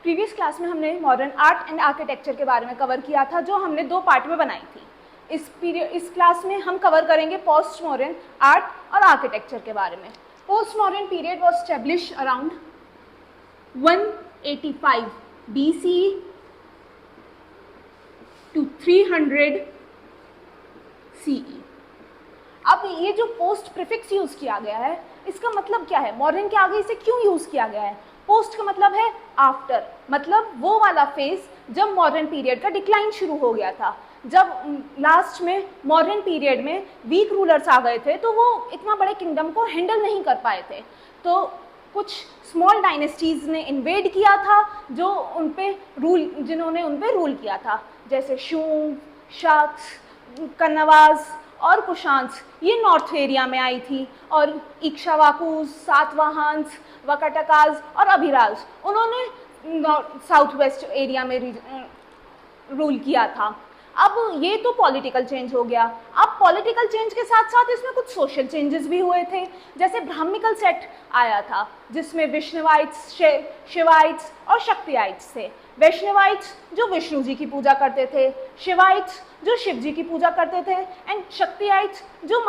Previous class में हमने modern art and architecture के बारे में कवर किया था, जो हमने 2 पार्ट में बनाई थी। इस क्लास में हम कवर करेंगे पोस्ट मॉडर्न आर्ट और आर्किटेक्चर के बारे में। Post modern period was establish around 185 BCE to 300 CE। अब ये जो पोस्ट प्रीफिक्स यूज किया गया है, इसका मतलब क्या है? मॉडर्न के आगे इसे क्यों यूज किया गया है? पोस्ट का मतलब है आफ्टर, मतलब वो वाला फेज जब मॉडर्न पीरियड का डिक्लाइन शुरू हो गया था। जब लास्ट में मॉडर्न पीरियड में वीक रूलर्स आ गए थे, तो वो इतना बड़े किंगडम को हैंडल नहीं कर पाए थे, तो कुछ स्मॉल डायनेस्टीज ने इन्वेड किया था जो जिन्होंने उन पे रूल किया था, जैसे शूंग, शक्स, कन्नवाज और कुशांस, ये नॉर्थ एरिया में आई थी, और इक्ष्वाकुस, सातवाहन्स, वकटकाज और अभिराज, उन्होंने साउथ वेस्ट एरिया में रूल किया था। अब ये तो पॉलिटिकल चेंज हो गया। अब पॉलिटिकल चेंज के साथ साथ इसमें कुछ सोशल चेंजेस भी हुए थे, जैसे ब्राह्मिकल सेट आया था जिसमें विष्णुवाइट्स, शिवाइट्स और शक्तियाइट्स थे। वैष्णवाइट्स जो विष्णु जी की पूजा करते थे, शिवाइट्स जो शिव जी की पूजा करते थे, एंड शक्तियाइट्स जो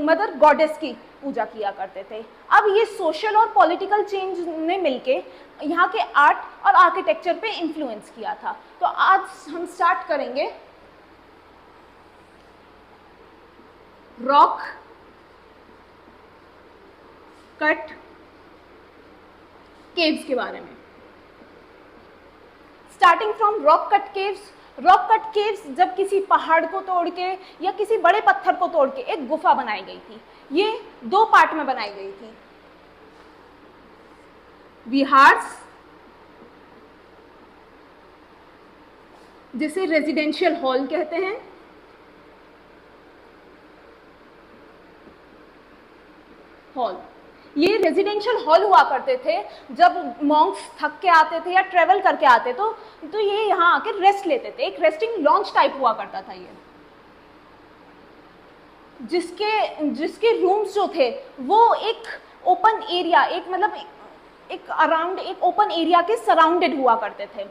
मदर गॉडेस की पूजा किया करते थे। अब ये सोशल और पॉलिटिकल चेंज ने मिलके यहाँ के आर्ट और आर्किटेक्चर पे इन्फ्लुएंस किया था। तो आज हम स्टार्ट करेंगे रॉक कट केव्स के बारे में। Starting from rock cut caves. Rock cut caves जब किसी पहाड़ को तोड़ के या किसी बड़े पत्थर को तोड़ के एक गुफा बनाई गई थी। ये 2 पार्ट में बनाई गई थी, विहार्स जिसे रेजिडेंशियल हॉल कहते हैं, हॉल। ये रेजिडेंशियल हॉल हुआ करते थे जब मॉन्क्स थक के आते थे या ट्रेवल करके आते तो ये यहाँ आके रेस्ट लेते थे। एक रेस्टिंग लॉन्च टाइप हुआ करता था ये, जिसके रूम्स जो थे वो एक ओपन एरिया, एक अराउंड एक ओपन एरिया के सराउंडेड हुआ करते थे।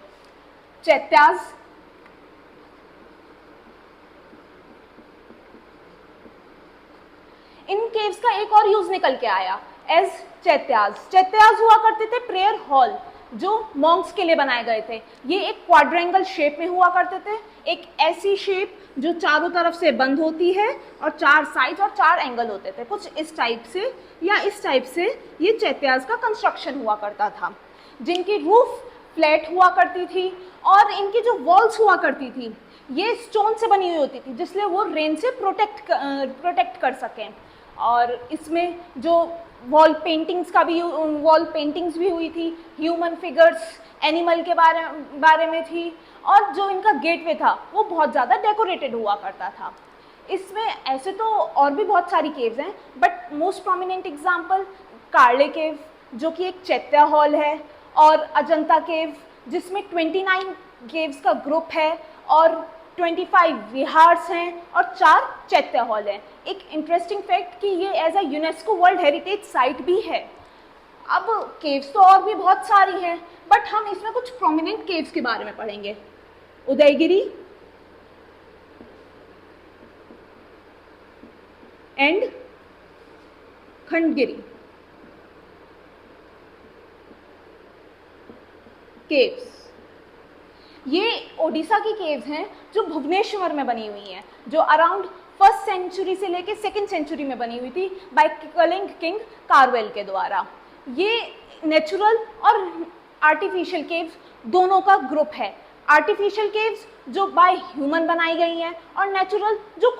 चैत्याज, इन केव्स का एक और यूज निकल के आया एज चैत्याज। चैत्याज हुआ करते थे प्रेयर हॉल जो मॉन्क्स के लिए बनाए गए थे। ये एक क्वाड्रेंगल शेप में हुआ करते थे, एक ऐसी शेप जो चारों तरफ से बंद होती है और 4 साइड और 4 एंगल होते थे। कुछ इस टाइप से या इस टाइप से ये चैत्याज का कंस्ट्रक्शन हुआ करता था, जिनकी रूफ फ्लैट हुआ करती थी, और इनकी जो वॉल्स हुआ करती थी ये स्टोन से बनी हुई होती थी, जिसलिए वो रेन से प्रोटेक्ट कर सकें। और इसमें जो वॉल पेंटिंग्स भी हुई थी, ह्यूमन फिगर्स, एनिमल के बारे में थी, और जो इनका गेटवे था वो बहुत ज़्यादा डेकोरेटेड हुआ करता था। इसमें ऐसे तो और भी बहुत सारी केव्स हैं, बट मोस्ट प्रोमिनेंट एग्जाम्पल कार्ले केव जो कि एक चैत्या हॉल है, और अजंता केव जिसमें 29 केव्स का ग्रुप है, और 25 विहार्स हैं, और 4 चैत्या हॉल हैं। एक इंटरेस्टिंग फैक्ट कि ये as a UNESCO world heritage site भी है। अब केव्स तो और भी बहुत सारी हैं, बट हम इसमें कुछ प्रोमिनेंट केव्स के बारे में पढ़ेंगे। Udayagiri and Khandagiri caves. ये ओडिशा की केव्स हैं जो भुवनेश्वर में बनी हुई हैं, जो अराउंड 1st सेंचुरी से लेके 2nd सेंचुरी में बनी हुई थी बाय कलिंग किंग कारवेल के द्वारा। ये नेचुरल और आर्टिफिशियल केव्स दोनों का ग्रुप है। आर्टिफिशियल केव्स जो बाय ह्यूमन बनाई गई हैं, और नेचुरल जो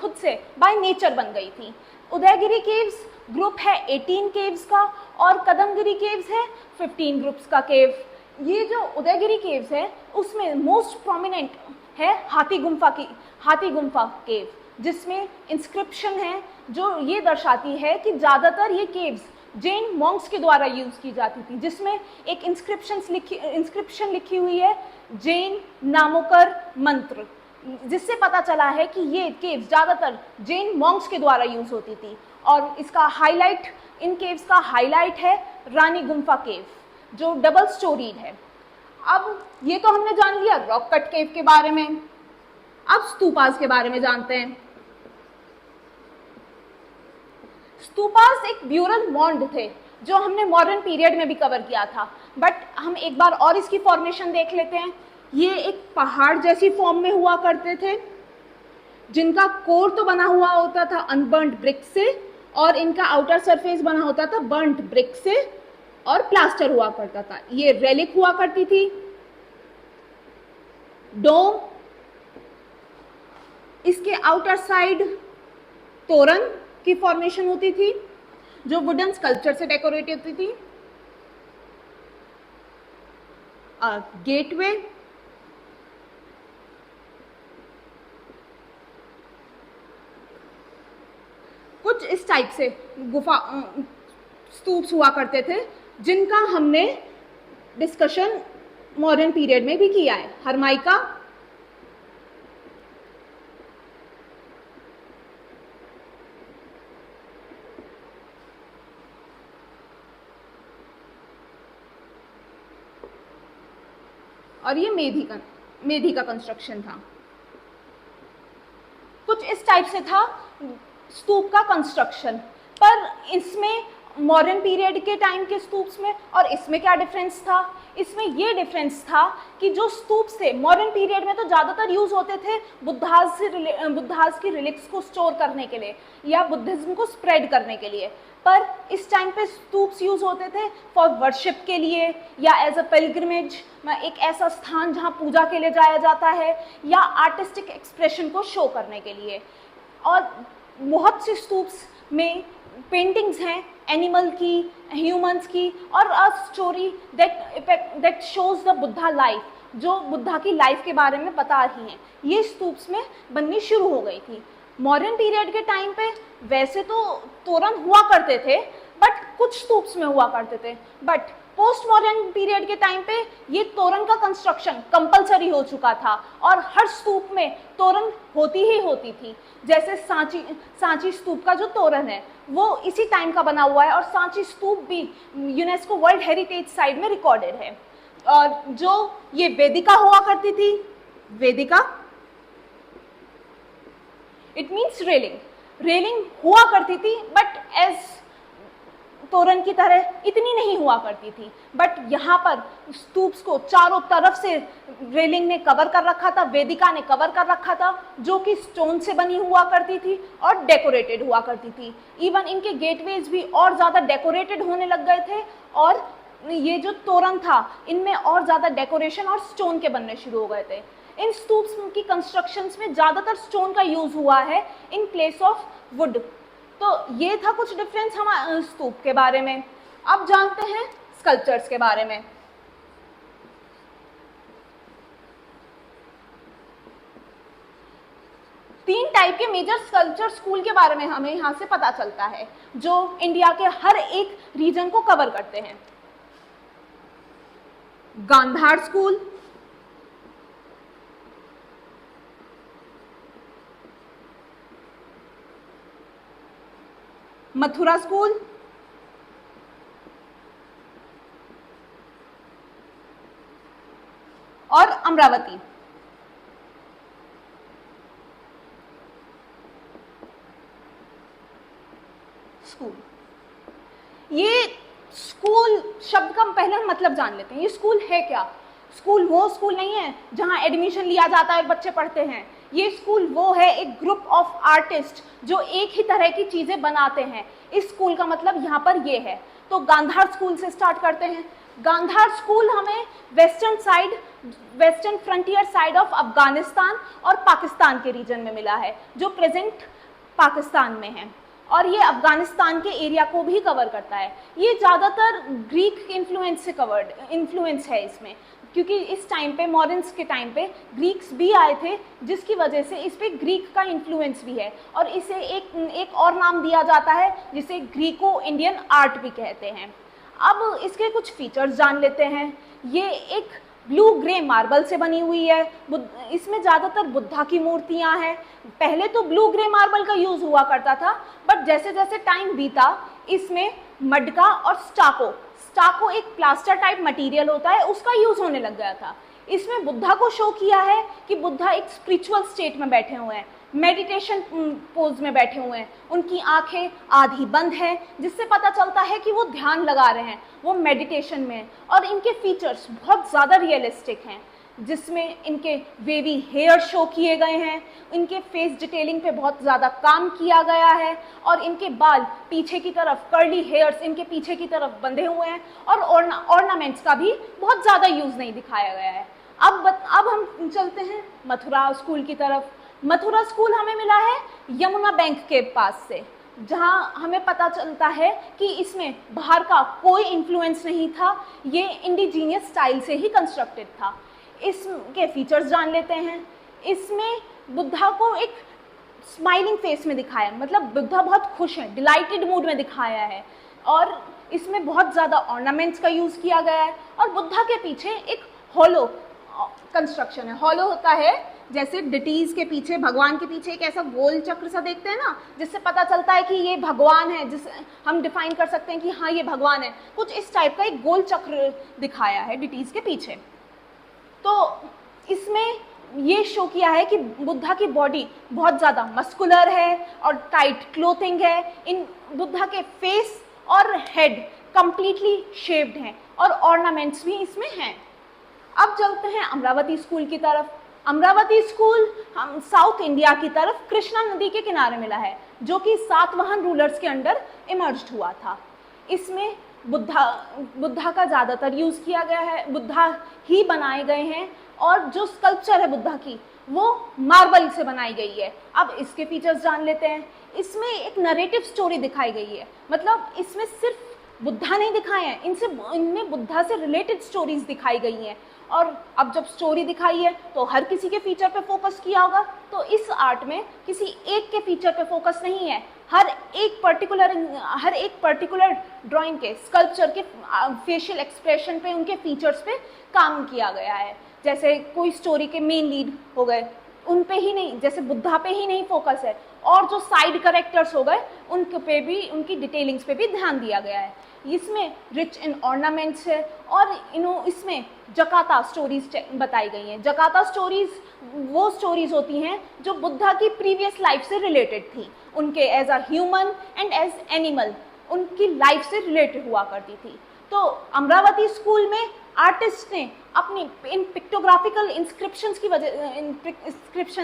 खुद से बाय नेचर बन गई थी। उदयगिरी केव्स ग्रुप है 18 केव्स का, और कदमगिरी केव्स है 15 ग्रुप्स का केव। ये जो उदयगिरी केव्स है उसमें मोस्ट प्रोमिनेंट है हाथी गुम्फा केव, जिसमें इंस्क्रिप्शन है जो ये दर्शाती है कि ज़्यादातर ये केव्स जैन मॉन्क्स के द्वारा यूज़ की जाती थी, जिसमें एक इंस्क्रिप्शन लिखी हुई है जैन नामोकर मंत्र, जिससे पता चला है कि ये केव्स ज़्यादातर जैन मॉन्क्स के द्वारा यूज़ होती थी। और इसका इन केव्स का हाईलाइट है रानी गुम्फा केव जो डबल स्टोरीड है। अब ये तो हमने जान लिया रॉक कट केव के बारे में। अब स्तूपास के बारे में जानते हैं। स्तूपास एक ब्यूरल मॉन्ड थे जो हमने मॉडर्न पीरियड में भी कवर किया था, बट हम एक बार और इसकी फॉर्मेशन देख लेते हैं। ये एक पहाड़ जैसी फॉर्म में हुआ करते थे, जिनका कोर तो बना हुआ होता था अनबर्न्ड ब्रिक से, और इनका आउटर सरफेस बना होता था बर्न्ड ब्रिक से, और प्लास्टर हुआ करता था। ये रेलिक हुआ करती थी, डोम, इसके आउटर साइड तोरण की फॉर्मेशन होती थी जो वुडन स्कल्पचर से डेकोरेट होती थी, गेटवे, कुछ इस टाइप से गुफा स्तूप्स हुआ करते थे, जिनका हमने डिस्कशन मॉडर्न पीरियड में भी किया है। हरमाइका, और ये मेधी का कंस्ट्रक्शन था। कुछ इस टाइप से था स्तूप का कंस्ट्रक्शन। पर इसमें मॉडर्न पीरियड के टाइम के स्तूप्स में और इसमें क्या डिफरेंस था? इसमें ये डिफरेंस था कि जो स्तूप्स थे मॉडर्न पीरियड में तो ज़्यादातर यूज होते थे बुद्धास की रिलिक्स को स्टोर करने के लिए या बुद्धिज्म को स्प्रेड करने के लिए, पर इस टाइम पे स्तूप्स यूज होते थे फॉर वर्शिप के लिए या एज अ पिलग्रिमेज, एक ऐसा स्थान जहाँ पूजा के लिए जाया जाता है, या आर्टिस्टिक एक्सप्रेशन को शो करने के लिए। और बहुत से स्तूप्स में पेंटिंग्स हैं एनिमल की, ह्यूमंस की, और a story that shows the Buddha life, जो बुद्धा की लाइफ के बारे में बता रही हैं। ये स्तूप्स में बननी शुरू हो गई थी। मॉडर्न पीरियड के टाइम पे वैसे तो तोरण हुआ करते थे, बट कुछ स्तूप्स में हुआ करते थे, बट पोस्ट मॉडर्न पीरियड के टाइम पे ये तोरण का कंस्ट्रक्शन कंपलसरी हो चुका था और हर स्तूप में तोरण होती ही होती थी। जैसे सांची स्तूप का जो तोरण है वो इसी टाइम का बना हुआ है, और सांची स्तूप भी यूनेस्को वर्ल्ड हेरिटेज साइट में रिकॉर्डेड है। और जो ये वेदिका हुआ करती थी, वेदिका इट मीन्स रेलिंग हुआ करती थी, बट एज तोरण की तरह इतनी नहीं हुआ करती थी। बट यहाँ पर स्तूप्स को चारों तरफ से रेलिंग ने कवर कर रखा था, वेदिका ने कवर कर रखा था, जो कि स्टोन से बनी हुआ करती थी और डेकोरेटेड हुआ करती थी। इवन इनके गेटवेज भी और ज़्यादा डेकोरेटेड होने लग गए थे, और ये जो तोरण था इनमें और ज़्यादा डेकोरेशन और स्टोन के बनने शुरू हो गए थे। इन स्तूप्स की कंस्ट्रक्शंस में ज़्यादातर स्टोन का यूज़ हुआ है इन प्लेस ऑफ वुड। तो ये था कुछ डिफरेंस हमारे स्तूप के बारे में। अब जानते हैं स्कल्पचर्स के बारे में। तीन टाइप के मेजर स्कल्पचर स्कूल के बारे में हमें यहाँ से पता चलता है, जो इंडिया के हर एक रीजन को कवर करते हैं। गांधार स्कूल, मथुरा स्कूल, और अमरावती। स्कूल, ये स्कूल शब्द का पहले मतलब जान लेते हैं। ये स्कूल है क्या? स्कूल वो स्कूल नहीं है जहां एडमिशन लिया जाता है और बच्चे पढ़ते हैं। ये स्कूल वो है एक ग्रुप ऑफ आर्टिस्ट जो एक ही तरह की चीज़ें बनाते हैं। इस स्कूल का मतलब यहाँ पर ये है। तो गांधार स्कूल से स्टार्ट करते हैं। गांधार स्कूल हमें western frontier side of Afghanistan और पाकिस्तान के रीजन में मिला है, जो प्रेजेंट पाकिस्तान में है, और ये अफगानिस्तान के एरिया को भी कवर करता है। ये ज़्यादातर ग्रीक इन्फ्लुएंस है इसमें, क्योंकि इस टाइम पे मॉडर्न्स के टाइम पे ग्रीक्स भी आए थे, जिसकी वजह से इस पे ग्रीक का इन्फ्लुएंस भी है, और इसे एक और नाम दिया जाता है जिसे ग्रीको इंडियन आर्ट भी कहते हैं। अब इसके कुछ फीचर्स जान लेते हैं। ये एक ब्लू ग्रे मार्बल से बनी हुई है। इसमें ज़्यादातर बुद्धा की मूर्तियाँ हैं। पहले तो ब्लू ग्रे मार्बल का यूज़ हुआ करता था, बट जैसे जैसे टाइम बीता इसमें मडका और स्टाको एक प्लास्टर टाइप मटेरियल होता है, उसका यूज होने लग गया था। इसमें बुद्धा को शो किया है कि बुद्धा एक स्पिरिचुअल स्टेट में बैठे हुए हैं, मेडिटेशन पोज में बैठे हुए हैं, उनकी आंखें आधी बंद हैं, जिससे पता चलता है कि वो ध्यान लगा रहे हैं, वो मेडिटेशन में हैं। और इनके फीचर्स बहुत ज़्यादा रियलिस्टिक हैं, जिसमें इनके वेवी हेयर शो किए गए हैं, इनके फेस डिटेलिंग पे बहुत ज़्यादा काम किया गया है, और इनके बाल पीछे की तरफ, कर्ली हेयर्स इनके पीछे की तरफ बंधे हुए हैं, और ऑर्नामेंट्स का भी बहुत ज़्यादा यूज़ नहीं दिखाया गया है। अब हम चलते हैं मथुरा स्कूल की तरफ। मथुरा स्कूल हमें मिला है यमुना बैंक के पास से, जहाँ हमें पता चलता है कि इसमें बाहर का कोई इन्फ्लुएंस नहीं था, ये इंडिजीनियस स्टाइल से ही कंस्ट्रक्टेड था। इसके फीचर्स जान लेते हैं। इसमें बुद्धा को एक स्माइलिंग फेस में दिखाया, मतलब बुद्धा बहुत खुश है, डिलाइटेड मूड में दिखाया है, और इसमें बहुत ज़्यादा ऑर्नामेंट्स का यूज़ किया गया है, और बुद्धा के पीछे एक हॉलो कंस्ट्रक्शन है। हॉलो होता है जैसे डिटीज के पीछे, भगवान के पीछे एक ऐसा गोल चक्र सा देखते हैं ना, जिससे पता चलता है कि ये भगवान है, जिसे हम डिफाइन कर सकते हैं कि हाँ ये भगवान है। कुछ इस टाइप का एक गोल चक्र दिखाया है डिटीज के पीछे। तो इसमें ये शो किया है कि बुद्धा की बॉडी बहुत ज़्यादा मस्कुलर है और टाइट क्लोथिंग है। इन बुद्धा के फेस और हेड कंप्लीटली शेव्ड हैं, और ऑर्नामेंट्स भी इसमें हैं। अब चलते हैं अमरावती स्कूल की तरफ। अमरावती स्कूल हम साउथ इंडिया की तरफ कृष्णा नदी के किनारे मिला है, जो कि सातवाहन रूलर्स के अंडर इमर्ज्ड हुआ था। इसमें बुद्धा का ज़्यादातर यूज़ किया गया है, बुद्धा ही बनाए गए हैं, और जो स्कल्पचर है बुद्धा की वो मार्बल से बनाई गई है। अब इसके फीचर्स जान लेते हैं। इसमें एक नरेटिव स्टोरी दिखाई गई है, मतलब इसमें सिर्फ बुद्धा नहीं दिखाए हैं, इनमें बुद्धा से रिलेटेड स्टोरीज दिखाई गई हैं। और अब जब स्टोरी दिखाई है तो हर किसी के फीचर पे फोकस किया होगा, तो इस आर्ट में किसी एक के फीचर पे फोकस नहीं है, हर एक पर्टिकुलर ड्राइंग के, स्कल्पचर के फेशियल एक्सप्रेशन पे, उनके फीचर्स पे काम किया गया है। जैसे कोई स्टोरी के मेन लीड हो गए, उन पे ही नहीं, जैसे बुद्धा पे ही नहीं फोकस है, और जो साइड कैरेक्टर्स हो गए उनके पे भी, उनकी डिटेलिंग्स पे भी ध्यान दिया गया है। इसमें रिच इन ऑर्नामेंट्स है, और इसमें जकाता स्टोरीज बताई गई हैं। जकाता स्टोरीज वो स्टोरीज होती हैं जो बुद्धा की प्रीवियस लाइफ से रिलेटेड थी, उनके as a human and as animal, उनकी लाइफ से रिलेटेड हुआ करती थी। तो अमरावती स्कूल में आर्टिस्ट ने अपनी इन पिक्टोग्राफिकल इंस्क्रिप्शन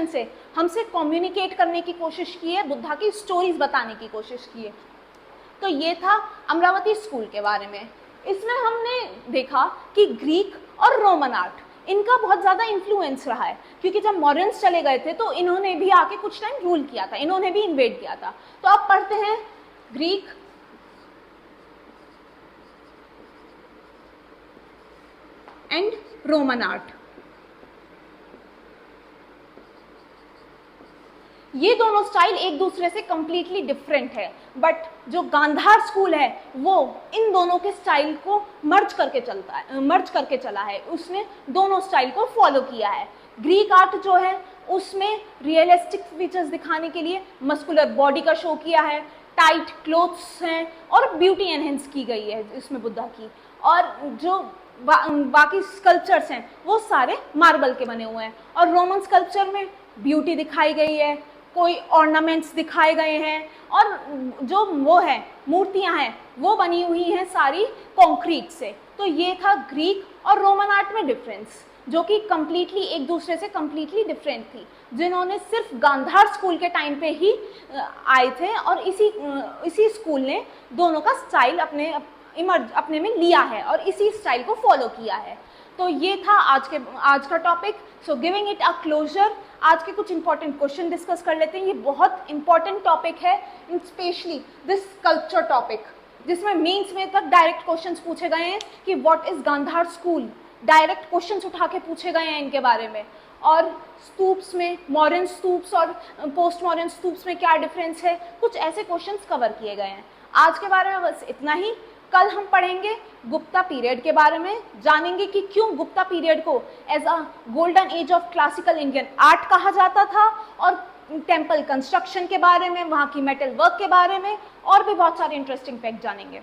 से हमसे कम्युनिकेट करने की कोशिश की है, बुद्धा की स्टोरीज बताने की कोशिश की है। तो ये था अमरावती स्कूल के बारे में। इसमें हमने देखा कि ग्रीक और रोमन आर्ट, इनका बहुत ज़्यादा इन्फ्लुएंस रहा है, क्योंकि जब मॉडर्न्स चले गए थे तो इन्होंने भी आके कुछ टाइम रूल किया था, इन्होंने भी इन्वेड किया था। तो अब पढ़ते हैं ग्रीक एंड रोमन आर्ट। ये दोनों स्टाइल एक दूसरे से कंप्लीटली डिफरेंट है, बट जो गांधार स्कूल है वो इन दोनों के स्टाइल को मर्ज करके चला है, उसने दोनों स्टाइल को फॉलो किया है। ग्रीक आर्ट जो है उसमें रियलिस्टिक फीचर्स दिखाने के लिए मस्कुलर बॉडी का शो किया है, टाइट क्लोथ्स हैं, और ब्यूटी एनहेंस की गई है इसमें बुद्धा की। और जो बाकी स्कल्पचर्स हैं वो सारे मार्बल के बने हुए हैं, और रोमन स्कल्पचर में ब्यूटी दिखाई गई है, कोई ऑर्नामेंट्स दिखाए गए हैं, और जो वो है मूर्तियां हैं वो बनी हुई हैं सारी कंक्रीट से। तो ये था ग्रीक और रोमन आर्ट में डिफरेंस, जो कि कम्प्लीटली एक दूसरे से कम्प्लीटली डिफरेंट थी, जिन्होंने सिर्फ गांधार स्कूल के टाइम पे ही आए थे, और इसी स्कूल ने दोनों का स्टाइल अपने में लिया है और इसी स्टाइल को फॉलो किया है। तो ये था आज का topic. So giving it a closure, आज के कुछ इंपॉर्टेंट क्वेश्चन डिस्कस कर लेते हैं। ये बहुत इंपॉर्टेंट टॉपिक है, स्पेशली दिस स्कल्पचर टॉपिक, जिसमें मेंस में तक डायरेक्ट क्वेश्चंस पूछे गए हैं कि what is Gandhara school, direct questions उठा के पूछे गए हैं इनके बारे में। और स्तूप्स में मॉडर्न स्तूप्स और पोस्ट मॉडर्न स्तूप्स में क्या डिफरेंस है, कुछ ऐसे क्वेश्चंस कवर किए गए हैं। आज के बारे में बस इतना ही। कल हम पढ़ेंगे गुप्ता पीरियड के बारे में, जानेंगे कि क्यों गुप्ता पीरियड को as a golden age of classical Indian art कहा जाता था, और टेम्पल कंस्ट्रक्शन के बारे में, वहाँ की मेटल वर्क के बारे में, और भी बहुत सारे इंटरेस्टिंग फैक्ट जानेंगे।